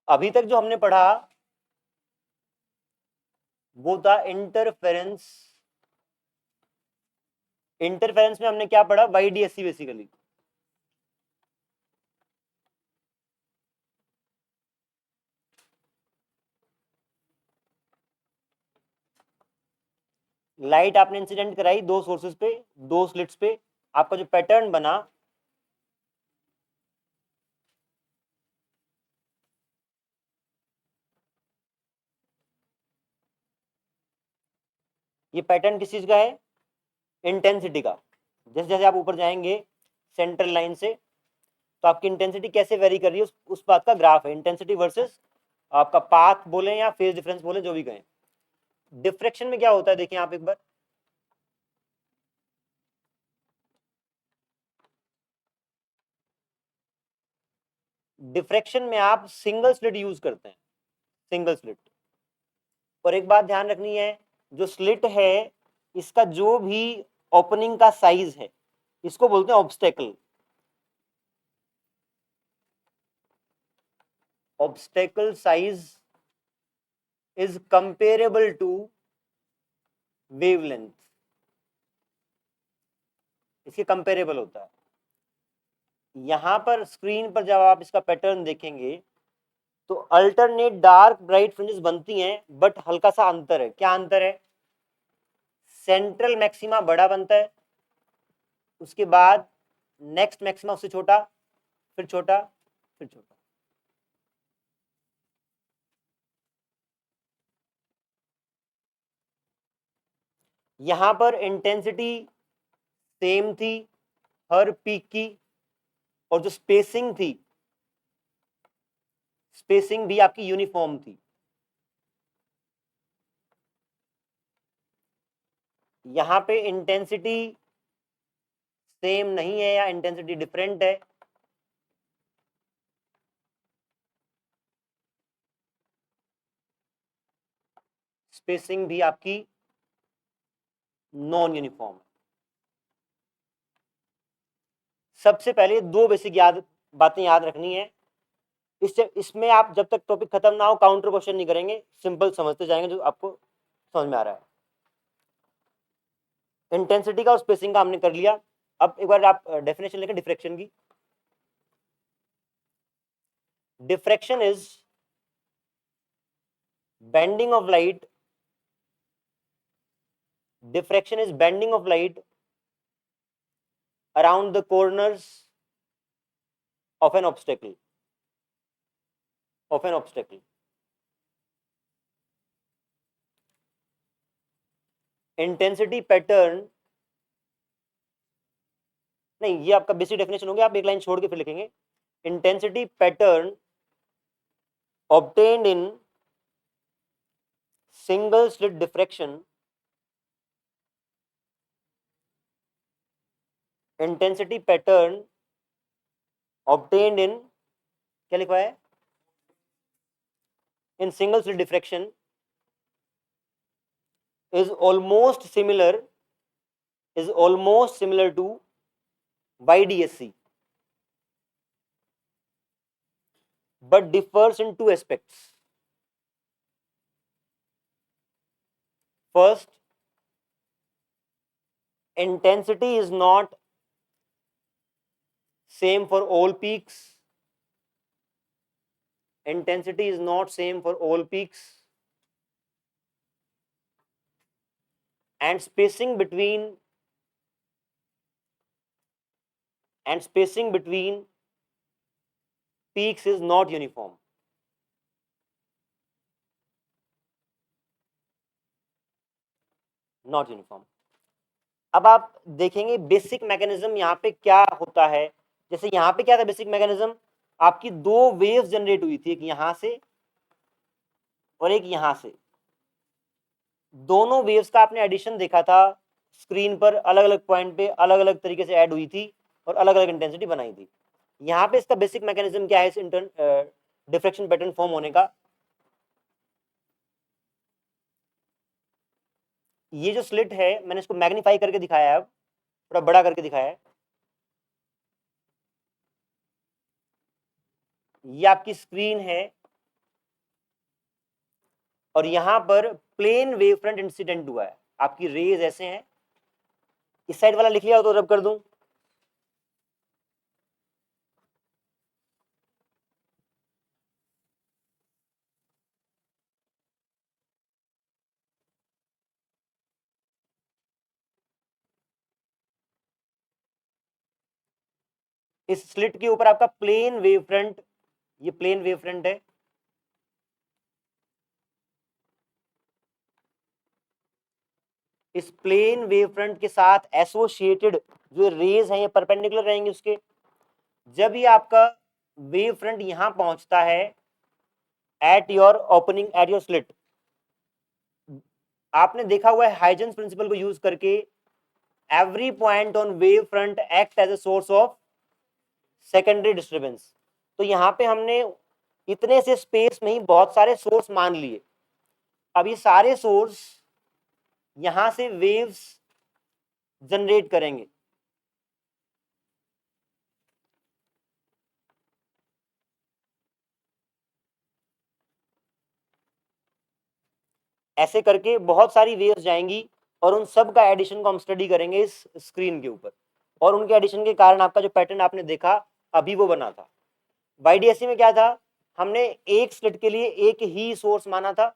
अभी तक जो हमने पढ़ा वो था इंटरफेरेंस। इंटरफेरेंस में हमने क्या पढ़ा, वाईडीएससी बेसिकली। लाइट आपने इंसिडेंट कराई दो सोर्सेज पे, दो स्लिट्स पे, आपका जो पैटर्न बना ये पैटर्न किस चीज का है, इंटेंसिटी का। जैसे जैसे आप ऊपर जाएंगे सेंट्रल लाइन से तो आपकी इंटेंसिटी कैसे वेरी कर रही है उस बात का ग्राफ है, इंटेंसिटी वर्सेस आपका पाथ बोले या फेज डिफरेंस बोले, जो भी कहें। डिफ्रेक्शन में क्या होता है देखिए आप एक बार, डिफ्रेक्शन में आप सिंगल स्लिट यूज करते हैं, सिंगल स्लिट। और एक बात ध्यान रखनी है, जो स्लिट है इसका जो भी ओपनिंग का साइज है इसको बोलते हैं obstacle. Obstacle size is comparable to wavelength, इसके कंपेरेबल होता है। यहां पर स्क्रीन पर जब आप इसका पैटर्न देखेंगे तो अल्टरनेट डार्क ब्राइट फ्रिंजेस बनती हैं, बट हल्का सा अंतर है। क्या अंतर है, सेंट्रल मैक्सिमा बड़ा बनता है, उसके बाद नेक्स्ट मैक्सिमा उससे छोटा, फिर छोटा, फिर छोटा। यहां पर इंटेंसिटी सेम थी हर पीक की, और जो स्पेसिंग थी, स्पेसिंग भी आपकी यूनिफॉर्म थी। यहां पे इंटेंसिटी सेम नहीं है या इंटेंसिटी डिफरेंट है, स्पेसिंग भी आपकी नॉन यूनिफॉर्म है। सबसे पहले दो बेसिक बातें याद रखनी है। इसमें आप जब तक टॉपिक खत्म ना हो काउंटर क्वेश्चन नहीं करेंगे, सिंपल समझते जाएंगे जो आपको समझ में आ रहा है। इंटेंसिटी का और स्पेसिंग का हमने कर लिया। अब एक बार आप डेफिनेशन लेकर डिफ्रेक्शन की। Diffraction is bending of light, diffraction is bending of light around the corners of an obstacle, of an obstacle. Intensity pattern, नहीं ये आपका बेसिक डेफिनेशन हो गया, आप एक लाइन छोड़ के फिर लिखेंगे। Intensity pattern obtained in single slit diffraction, intensity pattern obtained in, क्या लिखा है, in single slit diffraction is almost similar to YDSC, but differs in two aspects. First, intensity is not same for all peaks. Intensity is not same for all peaks, and spacing between peaks is not uniform. Not uniform. अब आप देखेंगे basic mechanism यहाँ पे क्या होता है। जैसे यहाँ पे क्या था बेसिक मैकेनिज्म, आपकी दो वेव्स जनरेट हुई थी, एक यहां से और एक यहां से। दोनों वेव्स का आपने एडिशन देखा था स्क्रीन पर, अलग अलग पॉइंट पे अलग अलग तरीके से ऐड हुई थी और अलग अलग इंटेंसिटी बनाई थी। यहाँ पे इसका बेसिक मैकेनिज्म क्या है इस डिफ्रेक्शन पैटर्न फॉर्म होने का। ये जो स्लिट है मैंने इसको मैग्नीफाई करके दिखाया है, अब थोड़ा बड़ा करके दिखाया है। ये आपकी स्क्रीन है, और यहां पर प्लेन वेव फ्रंट इंसिडेंट हुआ है, आपकी रेज ऐसे हैं, इस साइड वाला लिख लिया हो तो रब कर दूं, इस स्लिट के ऊपर आपका प्लेन वेव फ्रंट, ये प्लेन वेव फ्रंट है, इस प्लेन वेव फ्रंट के साथ एसोसिएटेड जो रेज हैं ये परपेंडिकुलर रहेंगे उसके। जब ये आपका वेव फ्रंट यहां पहुंचता है at your opening, at your slit, आपने देखा हुआ है हाइजेंस प्रिंसिपल को यूज करके every point on wave front act as a source of secondary disturbance. तो यहां पे हमने इतने से स्पेस में ही बहुत सारे सोर्स मान लिए। अब ये सारे सोर्स यहां से वेव्स जनरेट करेंगे, ऐसे करके बहुत सारी वेव्स जाएंगी और उन सब का एडिशन को हम स्टडी करेंगे इस स्क्रीन के ऊपर, और उनके एडिशन के कारण आपका जो पैटर्न आपने देखा अभी वो बना था। YDSC में क्या था, हमने एक स्लिट के लिए एक ही सोर्स माना था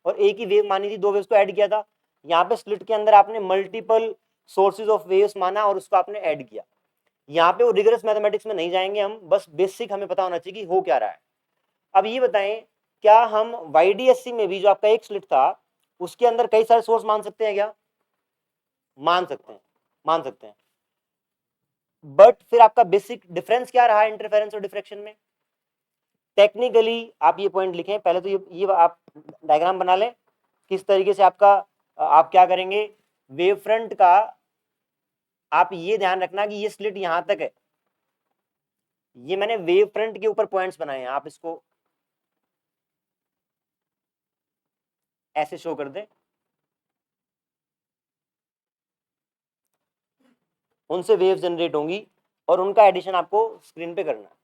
और एक ही वेव मानी थी, दो वेव्स को ऐड किया था। यहाँ पे स्लिट के अंदर आपने मल्टीपल सोर्सेज ऑफ वेव्स माना और उसको आपने ऐड किया। यहाँ पे वो रिगरस मैथमेटिक्स में नहीं जाएंगे हम, बस बेसिक हमें पता होना चाहिए कि हो क्या रहा है। अब ये बताएं, क्या हम YDSC में भी जो आपका एक स्लिट था उसके अंदर कई सारे सोर्स मान सकते हैं क्या? मान सकते हैं, मान सकते हैं। बट फिर आपका बेसिक डिफरेंस क्या रहा इंटरफेरेंस और डिफ्रेक्शन में? टेक्निकली आप ये पॉइंट लिखें पहले, तो ये आप डायग्राम बना लें किस तरीके से आपका आप क्या करेंगे वेव फ्रंट का। आप ये ध्यान रखना कि ये स्लिट यहां तक है, ये मैंने वेव फ्रंट के ऊपर पॉइंट्स बनाए हैं, आप इसको ऐसे शो कर दें, उनसे वेव जनरेट होंगी और उनका एडिशन आपको स्क्रीन पे करना है।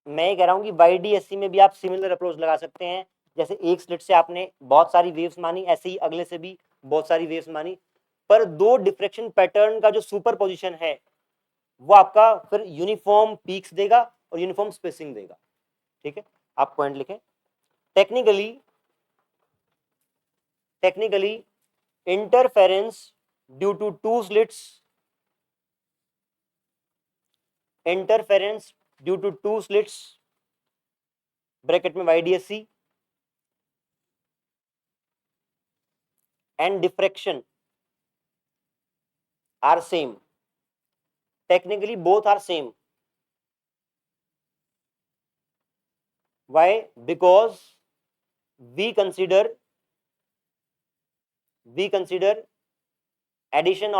मैं ये कह रहा हूँ कि YDSC में भी आप सिमिलर अप्रोच लगा सकते हैं, जैसे एक स्लिट से आपने बहुत सारी वेव्स मानी, ऐसे ही अगले से भी बहुत सारी वेव्स मानी, पर दो डिफ्रेक्शन पैटर्न का जो सुपर पोजिशन है वो आपका फिर यूनिफॉर्म पीक्स देगा और यूनिफॉर्म स्पेसिंग देगा। ठीक है, आप पॉइंट लिखें। Technically technically interference due to two slits, interference due to two slits bracket में YDSC and diffraction are same. Technically both are same. Why? Because we consider addition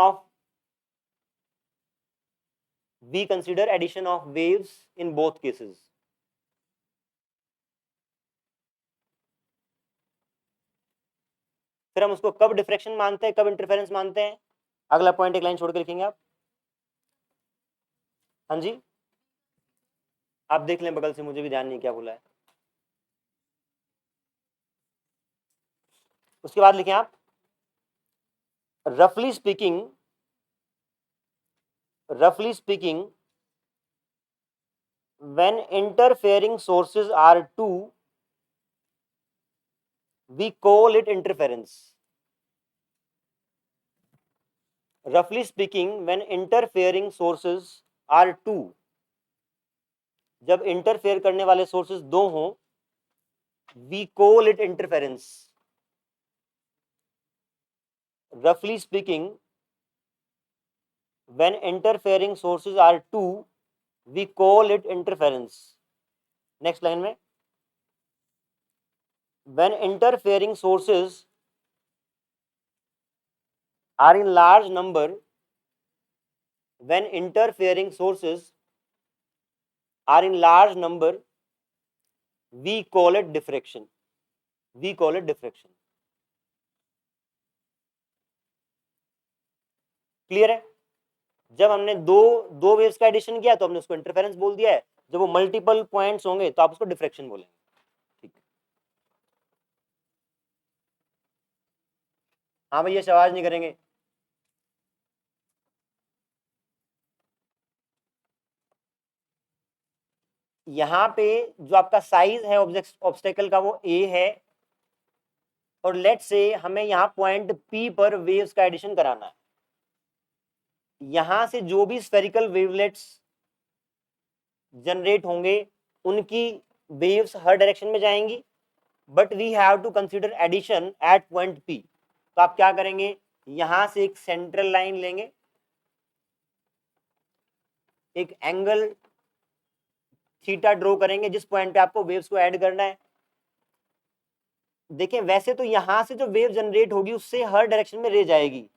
of waves in both cases. फिर हम उसको कब diffraction मानते हैं, कब interference मानते हैं, अगला पॉइंट एक लाइन छोड़ के लिखेंगे आप। हाँ जी, आप देख लें बगल से, मुझे भी ध्यान नहीं क्या बोला है। उसके बाद लिखें आप, roughly speaking, when interfering sources are two, we call it interference. Roughly speaking, when interfering sources are two, जब इंटरफेयर करने वाले सोर्सेज दो हों, we call it interference. Roughly speaking, when interfering sources are two, we call it interference. Next line में, when interfering sources are in large number, when interfering sources are in large number, we call it diffraction. We call it diffraction. Clear है? जब हमने दो दो waves का addition किया तो हमने उसको इंटरफेरेंस बोल दिया है, जब वो मल्टीपल पॉइंट्स होंगे तो आप उसको डिफ्रेक्शन बोलेंगे। ठीक, हाँ भैया आवाज नहीं करेंगे। यहाँ पे जो आपका साइज है ऑब्स्टेकल का वो a है, और लेट से हमें यहाँ पॉइंट P पर वेव्स का एडिशन कराना है। यहां से जो भी स्फेरिकल वेवलेट्स जनरेट होंगे उनकी वेव्स हर डायरेक्शन में जाएंगी, but we have to consider addition at point P। तो आप क्या करेंगे, यहां से एक सेंट्रल लाइन लेंगे, एक एंगल थीटा ड्रॉ करेंगे जिस पॉइंट पे आपको वेव्स को ऐड करना है। देखें वैसे तो यहां से जो वेव जनरेट होगी उससे हर डायरेक्शन में रे जाएगी,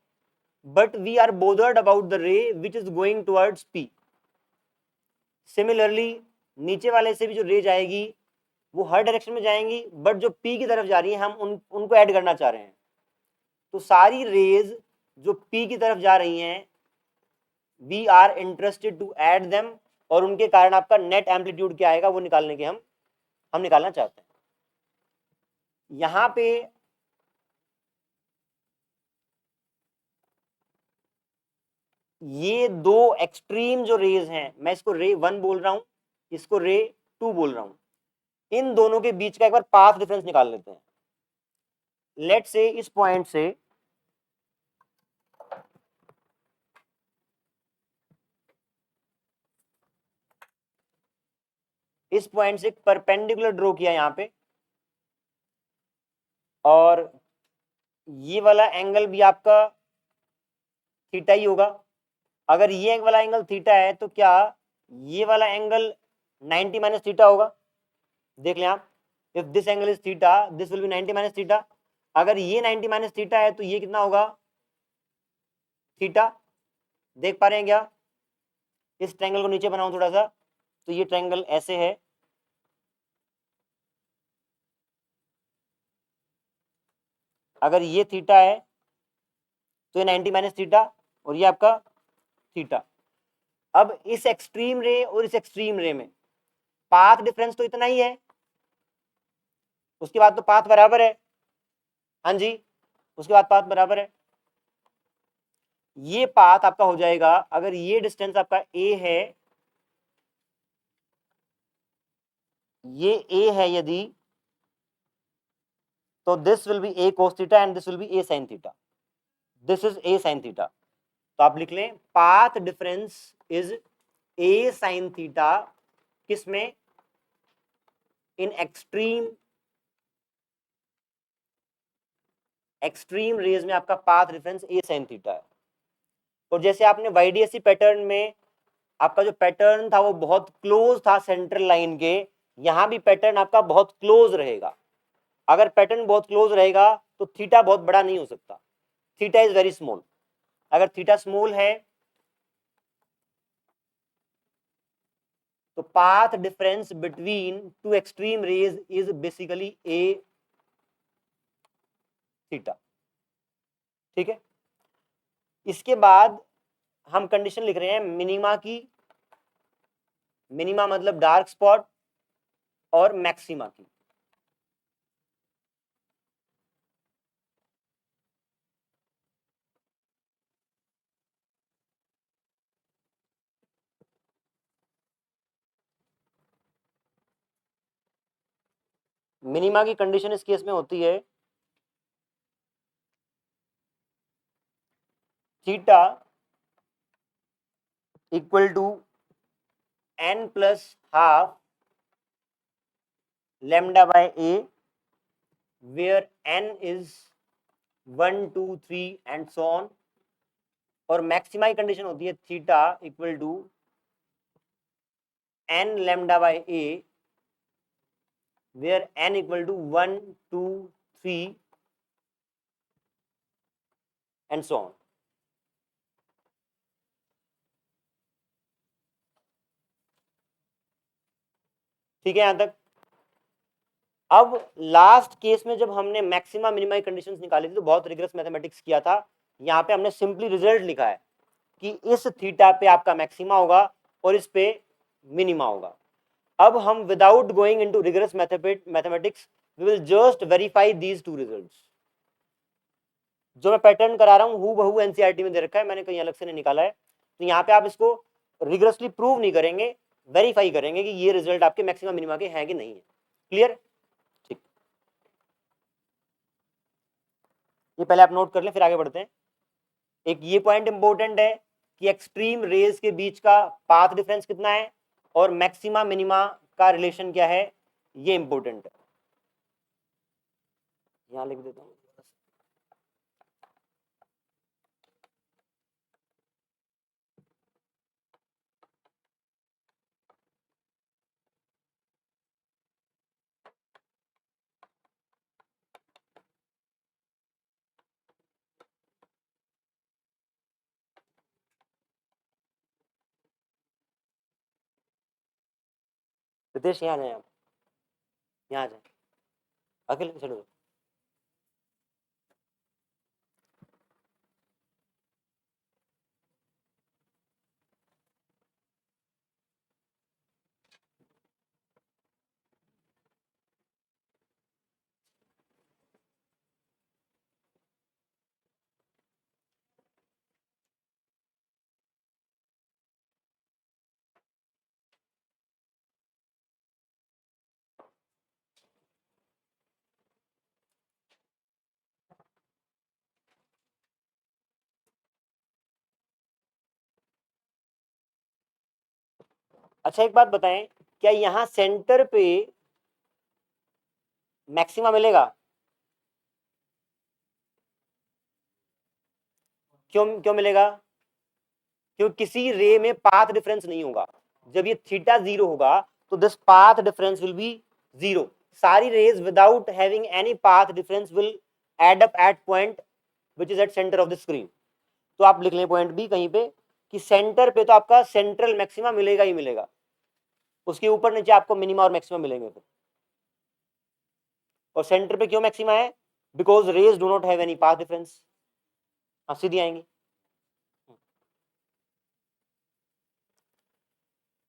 but we are bothered about the ray which is going towards P। Similarly नीचे वाले से भी जो रे जाएगी वो हर डायरेक्शन में जाएंगी, बट जो P की तरफ जा रही है हम उनको ऐड करना चाह रहे हैं। तो सारी रेज जो P की तरफ जा रही हैं we are interested to add them, और उनके कारण आपका नेट एम्पलीट्यूड क्या आएगा वो निकालने के हम निकालना चाहते हैं। यहां पे ये दो एक्सट्रीम जो रेज हैं, मैं इसको रे 1 बोल रहा हूं, इसको रे 2 बोल रहा हूं, इन दोनों के बीच का एक बार पाथ डिफरेंस निकाल लेते हैं। लेट से इस पॉइंट से एक परपेंडिकुलर ड्रॉ किया यहां पे, और ये वाला एंगल भी आपका थीटा ही होगा। अगर ये वाला एंगल थीटा है तो क्या ये वाला एंगल 90 माइनस थीटा होगा? देख लें आप, if this angle is theta this will be 90 minus theta. अगर ये 90 माइनस थीटा है तो ये कितना होगा? थीटा। देख पा रहे हैं क्या? इस ट्रायंगल को नीचे बनाऊं थोड़ा सा, तो ये ट्रायंगल ऐसे है, अगर ये थीटा है तो ये 90 माइनस थीटा, और ये आपका थीटा। अब इस एक्सट्रीम रे और इस एक्सट्रीम रे में पाथ डिफरेंस तो इतना ही है, उसके बाद तो पाथ बराबर है। हाँ जी, उसके बाद पाथ बराबर है। ये पाथ आपका हो जाएगा, अगर ये डिस्टेंस आपका a है, ये a है यदि, तो this will be a cos theta and this will be a sin theta. This is a sin theta. तो आप लिख लें path difference is a sin theta, किसमें? इन एक्सट्रीम रेज में आपका path difference a sin theta है। और जैसे आपने YDSC पैटर्न में आपका जो पैटर्न था वो बहुत क्लोज था सेंट्रल लाइन के, यहां भी पैटर्न आपका बहुत क्लोज रहेगा। अगर पैटर्न बहुत क्लोज रहेगा तो थीटा बहुत बड़ा नहीं हो सकता, थीटा इज वेरी स्मॉल। अगर थीटा स्मॉल है तो path difference between two extreme rays is basically a theta. ठीक है, इसके बाद हम कंडीशन लिख रहे हैं मिनिमा की। मिनिमा मतलब डार्क स्पॉट, और मैक्सिमा की। मिनिमा की कंडीशन इस केस में होती है theta equal to n plus half lambda by a, where n is 1 2 3 and so on। और मैक्सिमा की कंडीशन होती है theta equal to n lambda by a, where n equal to 1 2 3 and so on। ठीक है यहां तक। अब last case में जब हमने मैक्सिमा मिनिमा की कंडीशंस निकाली थी तो बहुत रिगरस मैथमेटिक्स किया था। यहाँ पे हमने सिंपली रिजल्ट लिखा है कि इस थीटा पे आपका मैक्सिमा होगा और इस पे मिनिमा होगा। अब हम without going into rigorous mathematics we will just verify these two results. जो मैं पैटर्न करा रहा हूँ हु बहू एनसीईआरटी में दे रखा है, मैंने कहीं अलग से नहीं निकाला है। तो यहाँ पे आप इसको रिगरसली प्रूव नहीं करेंगे, वेरीफाई करेंगे कि ये रिजल्ट आपके मैक्सिमम मिनिमा के हैं कि नहीं है। क्लियर? ठीक, ये पहले आप नोट कर लें फिर आगे बढ़ते हैं। एक ये पॉइंट इंपॉर्टेंट है कि एक्सट्रीम रेज के बीच का पाथ डिफरेंस कितना है और मैक्सिमा मिनिमा का रिलेशन क्या है, ये इंपॉर्टेंट है। यहां लिख देता हूं। रितेश यहाँ जाए, आप यहाँ जाए, अखिल चलो। अच्छा एक बात बताएं, क्या यहाँ सेंटर पे मैक्सिमा मिलेगा? क्यों क्यों मिलेगा? क्योंकि किसी रे में पाथ डिफरेंस नहीं होगा। जब ये थीटा जीरो होगा तो this path difference will be zero. सारी rays without having any path difference will add up at point which is at centre of the screen. तो आप लिख लें पॉइंट बी कहीं पे कि सेंटर पे तो आपका सेंट्रल मैक्सिमा मिलेगा ही मिलेगा, उसके ऊपर नीचे आपको मिनिमा और मैक्सिमा मिलेंगे फिर। और सेंटर पे क्यों मैक्सिमा है? Because rays do not have any path difference. हाँ सीधी आएंगी।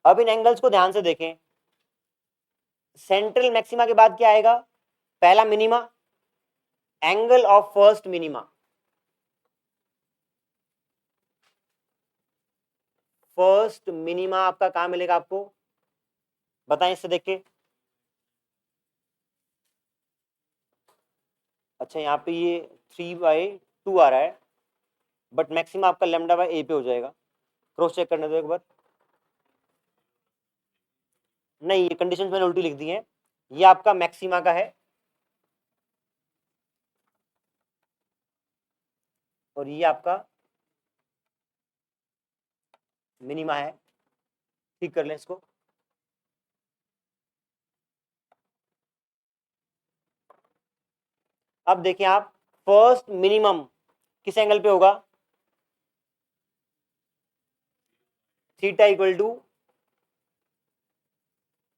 अब इन एंगल्स को ध्यान से देखें। सेंट्रल मैक्सिमा के बाद क्या आएगा? पहला minima, angle of first minima. First minima आपका कहां मिलेगा आपको, बताएं इससे देख के। अच्छा यहाँ पे ये 3/2 आ रहा है, बट मैक्सिमा आपका लेमडा बाय ए पे हो जाएगा। क्रॉस चेक करने दो एक बार। नहीं, ये कंडीशन मैंने उल्टी लिख दी है। ये आपका मैक्सिमा का है और ये आपका मिनिमा है। ठीक कर लें इसको। अब देखें आप, फर्स्ट मिनिमम किस एंगल पे होगा? थीटा इक्वल टू,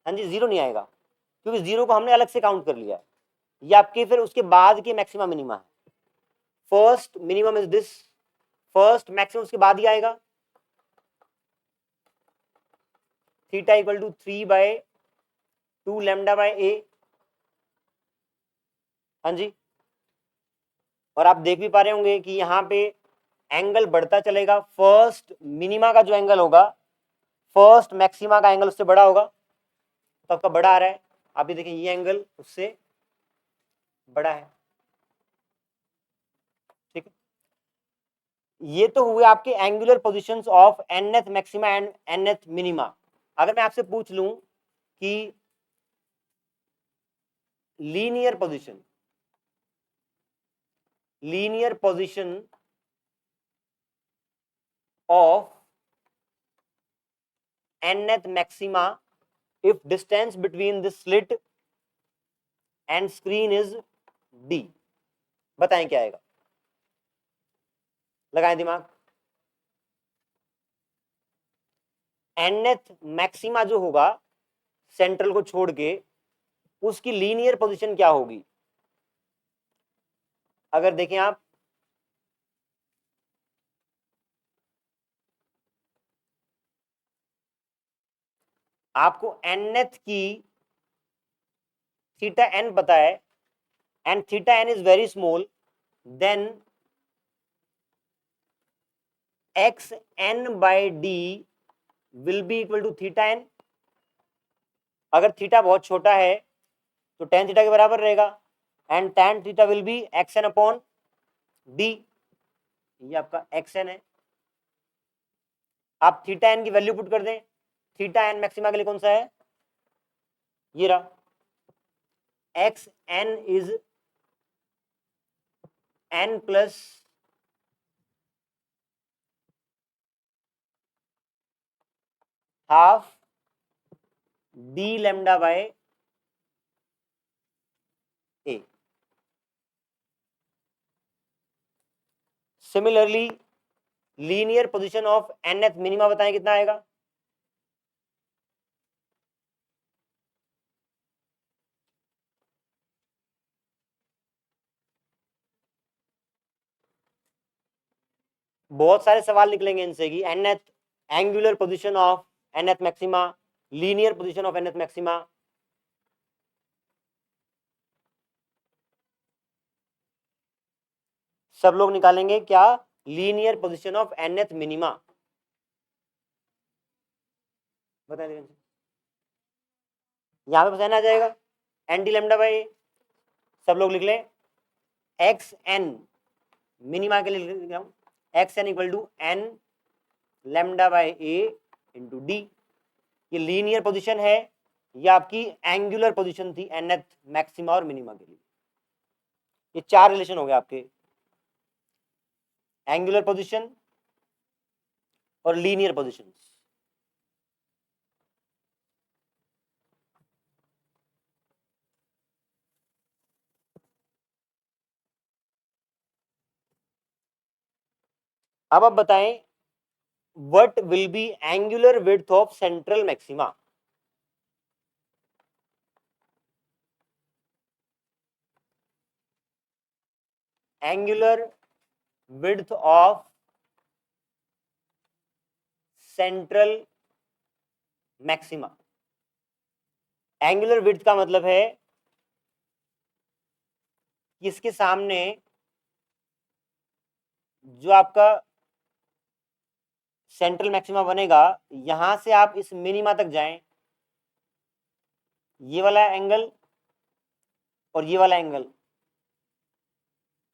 हाँ जी जीरो नहीं आएगा क्योंकि जीरो को हमने अलग से काउंट कर लिया है। ये आपके फिर उसके बाद के मैक्सिमा मिनिमा है। First minimum is this, first maximum उसके बाद ही आएगा। Theta equal to 3/2 lambda by a. हाँ जी, और आप देख भी पा रहे होंगे कि यहाँ पे एंगल बढ़ता चलेगा। फर्स्ट मिनिमा का जो एंगल होगा फर्स्ट मैक्सिमा का एंगल उससे बड़ा होगा, तो आपका बड़ा आ रहा है। आप ये देखें ये एंगल उससे बड़ा है। ठीक है, ये तो हुए आपके angular positions of nth maxima and nth minima. अगर मैं आपसे पूछ लूं कि linear position, linear position of nth maxima if distance between the slit and screen is d, बताएं क्या आएगा? लगाएं दिमाग। nth मैक्सिमा जो होगा सेंट्रल को छोड़ के उसकी लीनियर पोजीशन क्या होगी? अगर देखें आप, आपको nth की थीटा n पता है and theta n is very small, then x n by d will be equal to theta n. अगर थीटा बहुत छोटा है तो tan थीटा के बराबर रहेगा and tan theta will be X N upon D. ये आपका एक्स एन है। आप थीटा एन की वैल्यू पुट कर दें, थीटा एन मैक्सिमा के लिए कौन सा है? ये रहा। X N is N plus half D lambda by A. Similarly linear position of nth minima बताएं कितना आएगा? बहुत सारे सवाल निकलेंगे इनसे कि nth angular position of nth maxima, linear position of nth maxima. सब लोग निकालेंगे क्या? Linear position of nth minima. बता दें, यहां पे बसाना आ जाएगा एन डी लेमडा बाई। सब लोग लिख लें एक्स एन मिनिमा के लिए लिख रहा हूं, X N equal to N lambda by A into D. ये लीनियर पोजीशन है, ये आपकी एंगुलर पोजीशन थी nth मैक्सिमा और मिनिमा के लिए। ये चार रिलेशन हो गए आपके, एंगुलर पोजीशन और लीनियर पोजीशन। अब आप बताएं what will be angular width of central maxima? Angular width of central maxima. Angular width का मतलब है कि इसके सामने जो आपका सेंट्रल मैक्सिमा बनेगा, यहां से आप इस मिनिमा तक जाएं, ये वाला एंगल और ये वाला angle,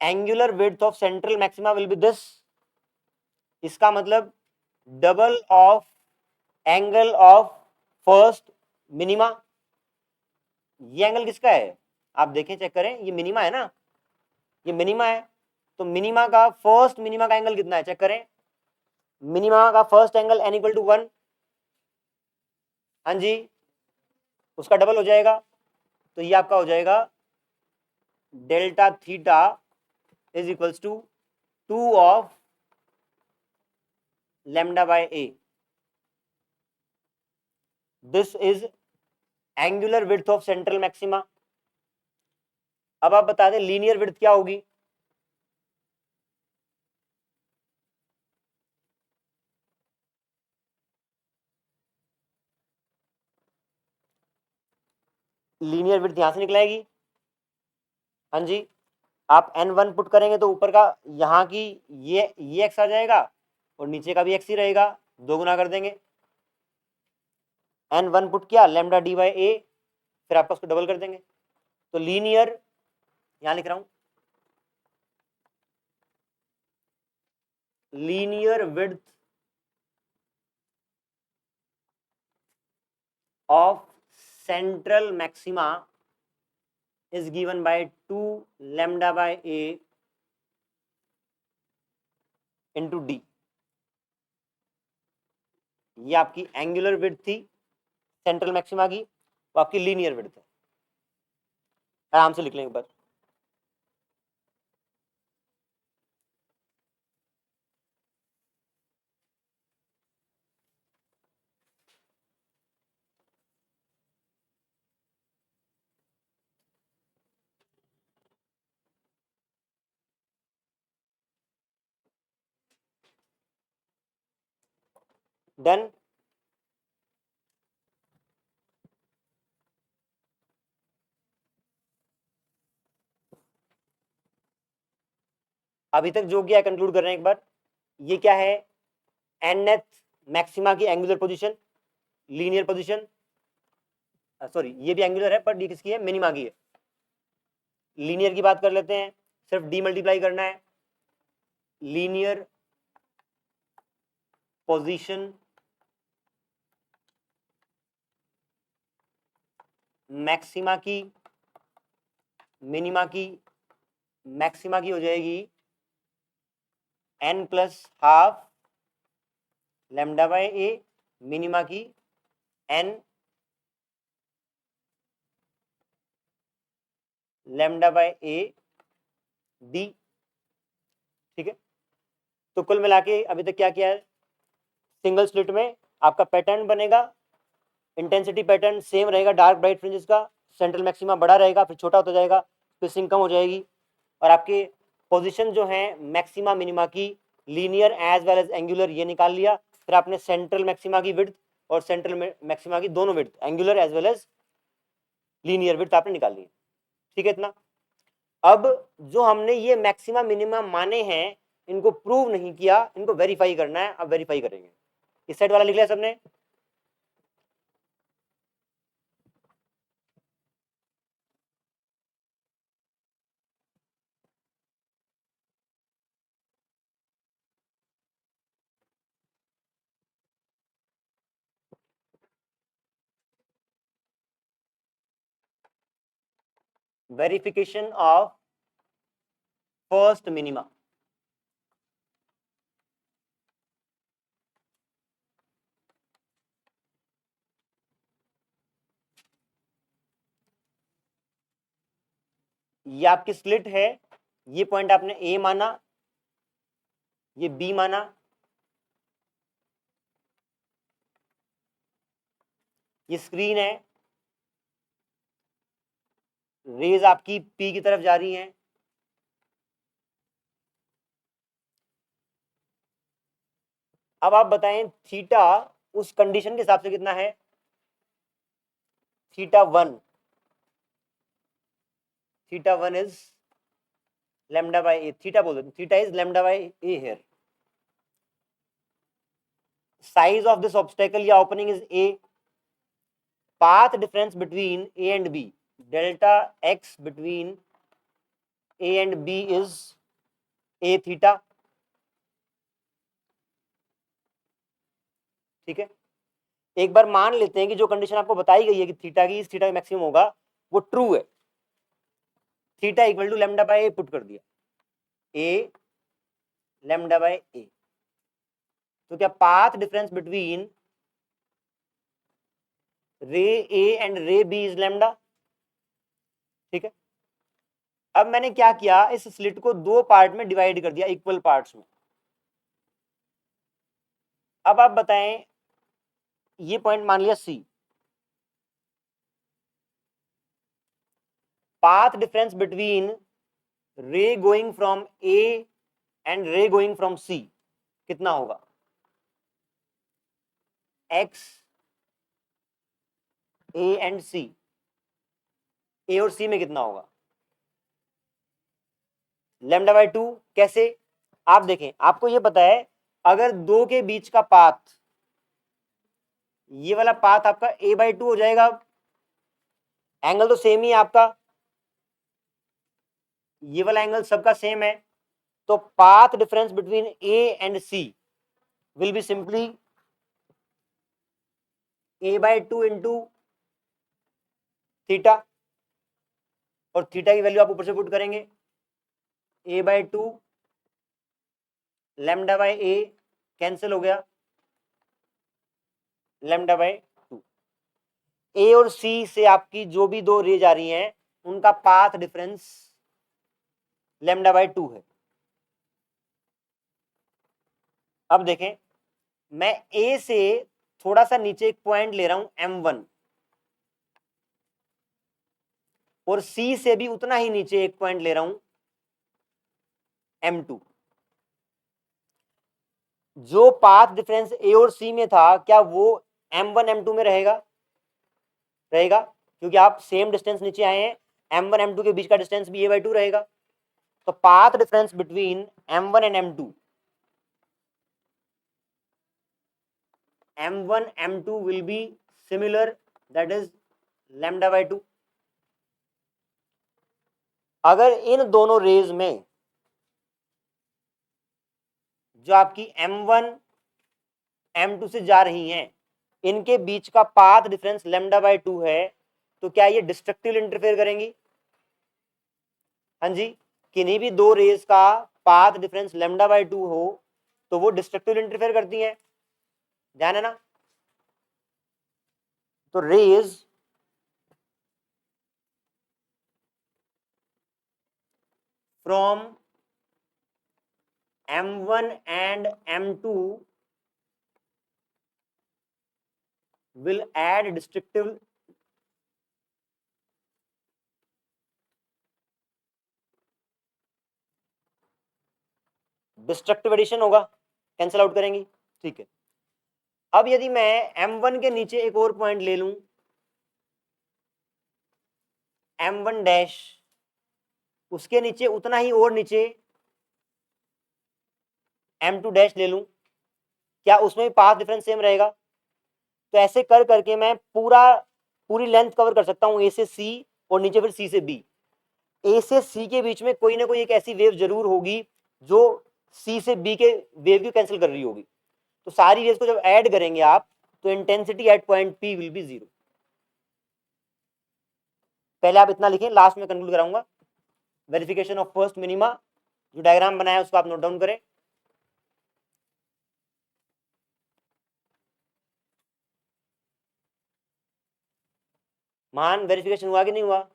angular width of central maxima will be this. इसका मतलब double of angle of first minima. ये एंगल किसका है? आप देखें, चेक करें, ये मिनिमा है ना, ये मिनिमा है, तो मिनिमा का फर्स्ट मिनिमा का एंगल कितना है? चेक करें, मिनिमा का first angle n equal to 1। हाँ जी, उसका डबल हो जाएगा, तो ये आपका हो जाएगा delta theta is equals to 2 of lambda by a. This is angular width of central maxima. अब आप बता दें लीनियर विड्थ क्या होगी? लीनियर विड्थ यहां से निकलाएगी। हाँ जी, आप n1 पुट करेंगे तो ऊपर का यहाँ की ये x आ जाएगा और नीचे का भी x ही रहेगा, दो गुना कर देंगे। n1 पुट किया लैम्डा डी बाई ए, फिर आपका उसको डबल कर देंगे, तो लीनियर, यहां लिख रहा हूं, linear width of central maxima is given by 2 lambda by a into d। ये आपकी एंगुलर विड्थ थी सेंट्रल मैक्सिमा की, वो आपकी लीनियर विड्थ है। आराम से लिख लें एक बार। डन। अभी तक जो किया कंक्लूड कर रहे हैं एक बार। ये क्या है, nth मैक्सिमा की angular position, linear position, sorry ये भी एंगुलर है पर ये किसकी है, मिनिमा की है। लीनियर की बात कर लेते हैं, सिर्फ डी मल्टीप्लाई करना है, लीनियर पोजीशन मैक्सिमा की, मिनिमा की, मैक्सिमा की हो जाएगी n plus half lambda by A, minima की n lambda by A D. ठीक है, तो कुल मिला के अभी तक क्या किया है, सिंगल स्लिट में आपका पैटर्न बनेगा, इंटेंसिटी पैटर्न सेम रहेगा डार्क ब्राइट फ्रिंजेस का, सेंट्रल मैक्सिमा बड़ा रहेगा फिर छोटा होता जाएगा, स्पेसिंग कम हो जाएगी, और आपके पोजीशन जो है मैक्सिमा मिनिमा की linear as well as angular ये निकाल लिया। फिर आपने सेंट्रल मैक्सिमा की विड्थ और सेंट्रल मैक्सिमा की दोनों width angular as well as linear width आपने निकाल ली। ठीक है इतना। अब जो हमने ये मैक्सिमा मिनिमा माने हैं इनको प्रूव नहीं किया, इनको वेरीफाई करना है, अब वेरीफाई करेंगे। इस साइड वाला लिख लिया सबने, वेरिफिकेशन ऑफ फर्स्ट मिनिमा। ये आपकी स्लिट है, ये पॉइंट आपने ए माना, ये बी माना, ये स्क्रीन है, रेज आपकी पी की तरफ जा रही हैं। अब आप बताएं थीटा उस कंडीशन के हिसाब से कितना है, theta one is lambda by a, theta बोल दो, theta is lambda by a here. Size of this obstacle या opening is a, path difference between a and b, delta x between a and b is a theta। ठीक है, एक बार मान लेते हैं कि जो कंडीशन आपको बताई गई है कि थीटा की इस थीटा का मैक्सिमम होगा वो ट्रू है, theta equal to lambda by A put कर दिया, ए लैम्डा बाय ए, तो क्या पाथ डिफरेंस बिटवीन रे ए एंड रे बी इज लैम्डा। ठीक है, अब मैंने क्या किया, इस स्लिट को दो पार्ट में डिवाइड कर दिया, इक्वल पार्ट्स में। अब आप बताएं, ये पॉइंट मान लिया सी, path difference between ray going from A and ray going from C कितना होगा, X A and C, A और C में कितना होगा, लैम्डा बाय 2। कैसे, आप देखें आपको ये पता है अगर दो के बीच का पाथ, ये वाला पाथ आपका A बाय 2 हो जाएगा, एंगल तो सेम ही है आपका, ये वाला एंगल सबका सेम है, तो path difference between A and C will be simply A by 2 into theta, और थीटा की वैल्यू आप ऊपर से पुट करेंगे, A by 2 lambda by A cancel हो गया, लैम्डा बाय 2। ए और सी से आपकी जो भी दो रेज आ रही हैं उनका पाथ डिफरेंस लैम्डा बाय 2 है। अब देखें, मैं ए से थोड़ा सा नीचे एक पॉइंट ले रहा हूं M1, और सी से भी उतना ही नीचे एक पॉइंट ले रहा हूं M2। जो पाथ डिफरेंस ए और सी में था क्या वो m1 m2 में रहेगा? रहेगा, क्योंकि आप सेम डिस्टेंस नीचे आए हैं, m1 m2 के बीच का डिस्टेंस भी a/2 रहेगा। तो path difference between m1 and m2, m1 m2 will be similar, that is λ/2। अगर इन दोनों रेज में जो आपकी m1 m2 से जा रही हैं, इनके बीच का पाथ डिफरेंस λ/2 है, तो क्या ये डिस्ट्रक्टिव इंटरफेयर करेंगी? हाँ जी, किन्हीं भी दो रेज का पाथ डिफरेंस λ/2 हो तो वो डिस्ट्रक्टिव इंटरफेयर करती हैं, ध्यान है ना। तो rays from m1 and m2 will add destructive addition होगा, कैंसिल आउट करेंगी, ठीक है। अब यदि मैं m1 के नीचे एक और पॉइंट ले लूं, m1 डैश, उसके नीचे उतना ही और नीचे m2 डैश ले लूं, क्या उसमें भी पाथ डिफरेंस सेम रहेगा? तो ऐसे कर करके मैं पूरी लेंथ कवर कर सकता हूं, ए से सी और नीचे फिर सी से बी। ए से सी के बीच में कोई ना कोई एक ऐसी वेव जरूर होगी जो सी से बी के वेव को कैंसिल कर रही होगी। तो सारी वेव्स को जब ऐड करेंगे आप, तो intensity at point P will be 0। पहले आप इतना लिखें, लास्ट में कंक्लूड कराऊंगा। वेरिफिकेशन ऑफ फर्स्ट मिनिमा, जो डायग्राम बनाया उसको आप नोट डाउन करें। मान वेरिफिकेशन हुआ कि नहीं हुआ?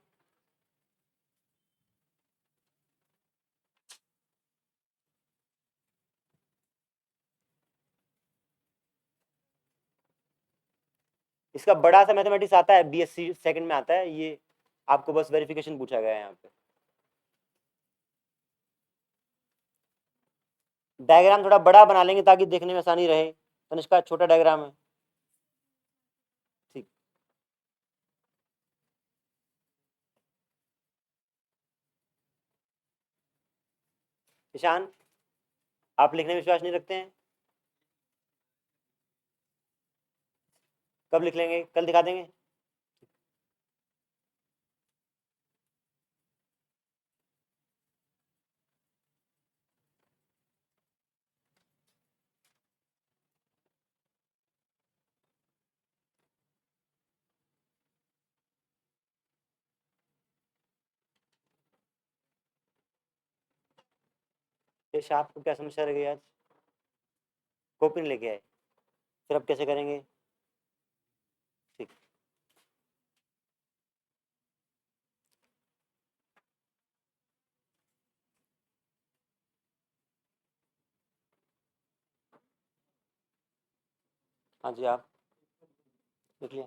इसका बड़ा सा मैथमेटिक्स आता है, बीएससी सेकंड में आता है ये, आपको बस वेरिफिकेशन पूछा गया है यहाँ पे। डायग्राम थोड़ा बड़ा बना लेंगे ताकि देखने में आसानी रहे, तनिष्का छोटा डायग्राम है, ठीक। ईशान, आप लिखने में विश्वास नहीं रखते हैं? कब लिख लेंगे, कल दिखा देंगे? ये आपको क्या समस्या रह गई आज? कॉपी नहीं लेके आए, फिर अब कैसे करेंगे? ठीक। हाँ जी, आप लिख लिया?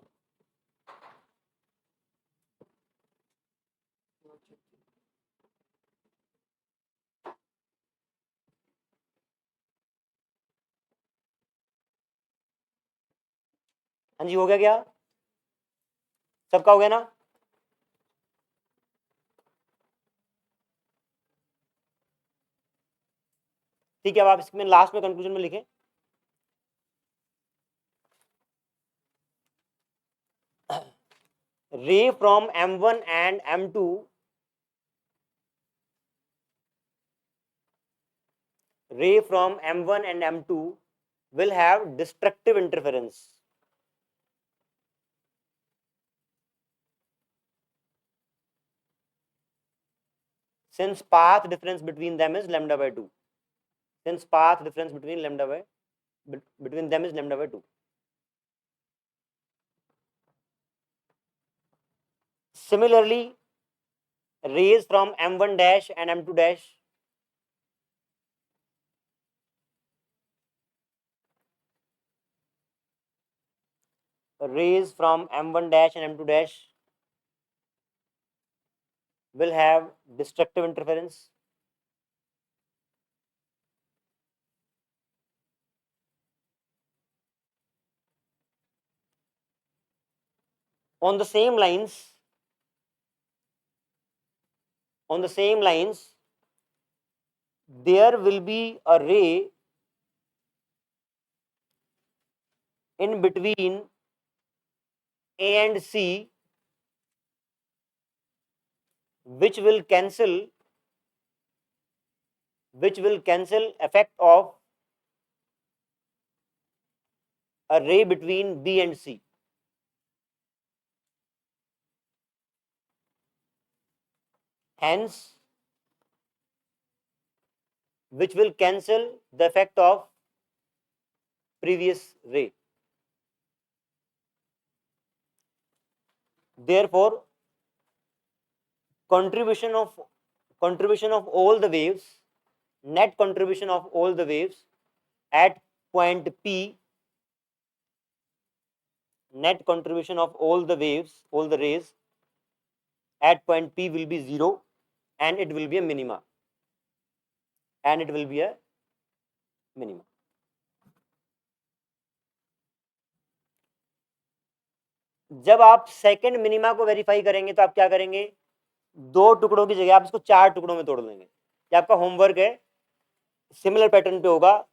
हाँ जी, हो गया क्या? सबका हो गया ना? ठीक है, अब आप इसमें लास्ट में कंक्लूजन में लिखें। रे from m1 and m2 ray from m1 and m2 will have destructive interference since path difference between them is lambda by 2, since path difference between between them is lambda by 2. Similarly, rays from m1 dash and m2 dash rays from m1 dash and m2 dash will have destructive interference on the same lines, there will be a ray in between A and C, which will cancel effect of a ray between B and C. Hence, which will cancel the effect of previous ray. Therefore, contribution of all the waves, net contribution of all the waves at point P, net contribution of all the waves, all the rays at point P will be 0, and it will be a minima. जब आप second minima को verify करेंगे तो आप क्या करेंगे, 2 टुकड़ों की जगह आप इसको 4 टुकड़ों में तोड़ देंगे। ये आपका होमवर्क है, सिमिलर पैटर्न पे होगा।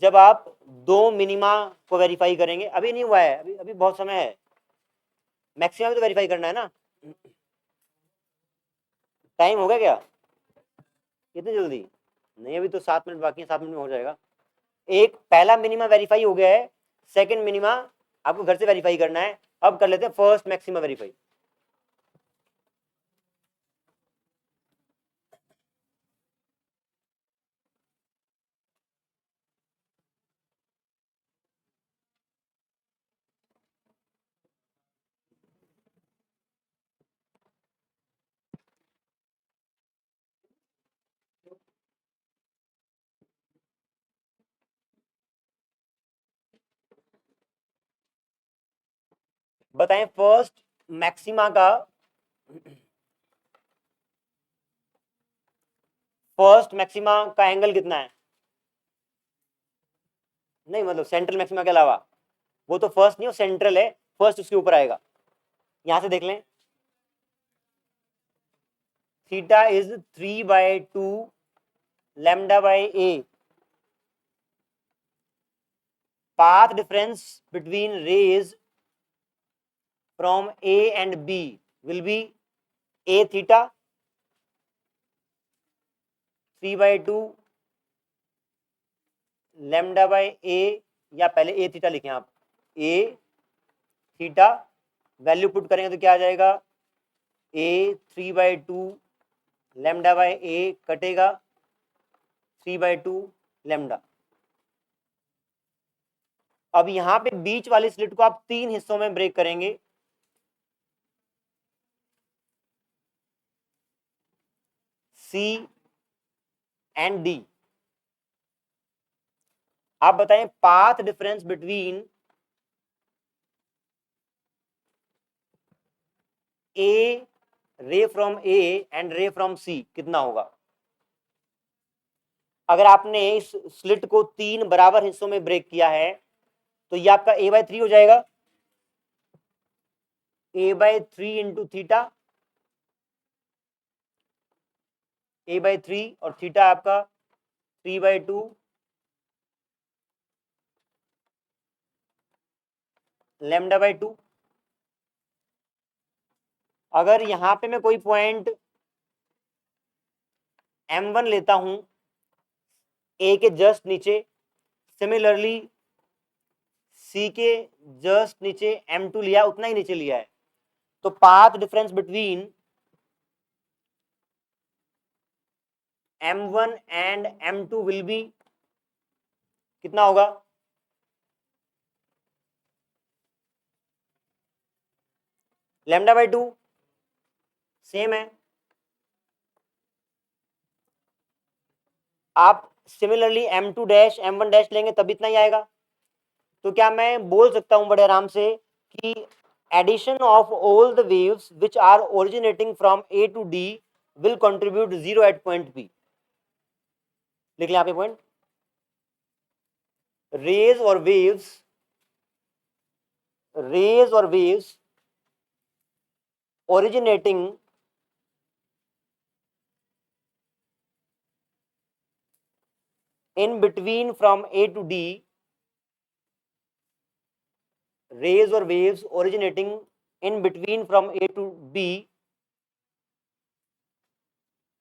जब आप 2 मिनिमा को वेरीफाई करेंगे, अभी नहीं हुआ है, अभी बहुत समय है, मैक्सिमम तो वेरीफाई करना है ना। टाइम हो गया क्या, कितनी जल्दी? नहीं, अभी तो 7 मिनट बाकी है, 7 मिनट में हो जाएगा। एक पहला मिनिमा वेरीफाई हो गया है, सेकंड मिनिमा आपको घर से वेरीफाई करना है। अब कर लेते हैं फर्स्ट मैक्सिमा वेरीफाई। बताएं फर्स्ट मैक्सिमा का, फर्स्ट मैक्सिमा का एंगल कितना है? नहीं मतलब सेंट्रल मैक्सिमा के अलावा, वो तो फर्स्ट नहीं, वो सेंट्रल है, फर्स्ट उसके ऊपर आएगा। यहां से देख लें, theta is 3/2 lambda by A. Path difference between rays from A and B will be A theta 3/2 lambda by A, या पहले A थीटा लिखें आप, A थीटा, वैल्यू पुट करेंगे तो क्या आ जाएगा, A 3/2 लैम्डा बाय A कटेगा 3/2 लैम्डा। अब यहां पे बीच वाली स्लिट को आप 3 हिस्सों में ब्रेक करेंगे, C एंड D। आप बताएं पाथ डिफरेंस बिटवीन ए रे फ्रॉम ए एंड रे फ्रॉम सी कितना होगा? अगर आपने इस स्लिट को 3 बराबर हिस्सों में ब्रेक किया है तो ये आपका A/3 हो जाएगा, A/3 इंटू थीटा, A/3 और थीटा आपका 3/2 लैम्डा बाय 2। अगर यहां पे मैं कोई पॉइंट M1 लेता हूं A के जस्ट नीचे, सिमिलरली C के जस्ट नीचे M2 लिया, उतना ही नीचे लिया है, तो path difference between M1 and M2 will be कितना होगा? लैम्डा बाय 2 सेम है। आप similarly M2 dash M1 dash लेंगे तब इतना ही आएगा। तो क्या मैं बोल सकता हूं बड़े आराम से कि addition of all the waves which are originating from A to D will contribute 0 at point P। लिख लें यहाँ पे पॉइंट, रेज और waves originating in between from A to D, rays or waves originating in between from A to B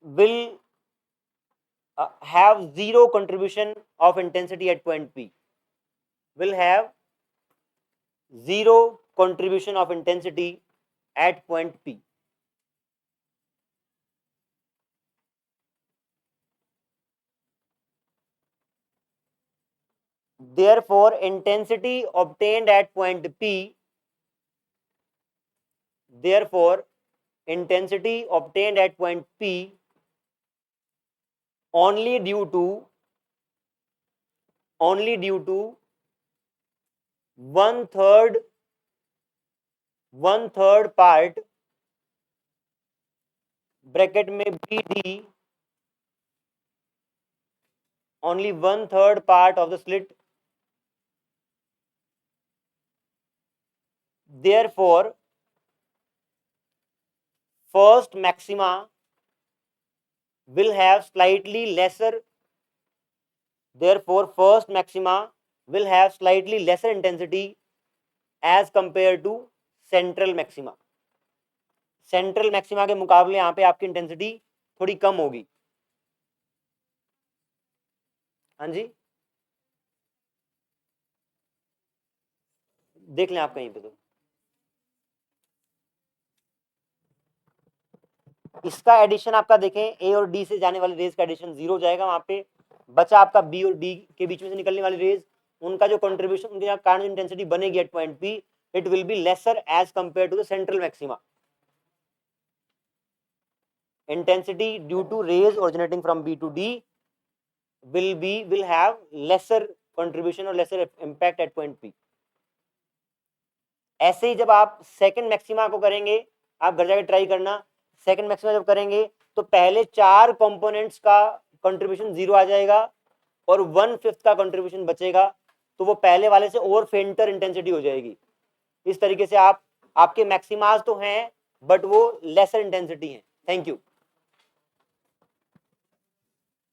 will have zero contribution of intensity at point P, will have zero contribution of intensity at point P. Therefore, intensity obtained at point P, therefore, intensity obtained at point P only due to one third part bracket में BD, only 1/3 part of the slit, therefore first maxima will have slightly lesser, therefore first maxima will have slightly lesser intensity as compared to central maxima. Central maxima के मुकाबले यहाँ पे आपकी intensity थोड़ी कम होगी. हाँ जी, देख लें आप कहीं पे. तो इसका एडिशन आपका देखें, ए और डी से जाने वाली रेज का एडिशन 0 हो जाएगा. वहां पे बचा आपका बी और डी के बीच में से निकलने वाली रेज, उनका जो कंट्रीब्यूशन, उनके कारण इंटेंसिटी बनेगी at point P, it will be lesser as compare to the central maxima. Intensity due to rays originating from B to D will have lesser contribution or lesser impact at point P. ऐसे ही जब आप second maxima को करेंगे, आप घर जाके try करना, second maxima जब करेंगे तो पहले 4 कंपोनेंट्स का कंट्रीब्यूशन 0 आ जाएगा और 1/5 का कंट्रीब्यूशन बचेगा, तो वो पहले वाले से और फेंटर इंटेंसिटी हो जाएगी. इस तरीके से आपके मैक्सिमास तो हैं बट वो लेसर इंटेंसिटी हैं. Thank you.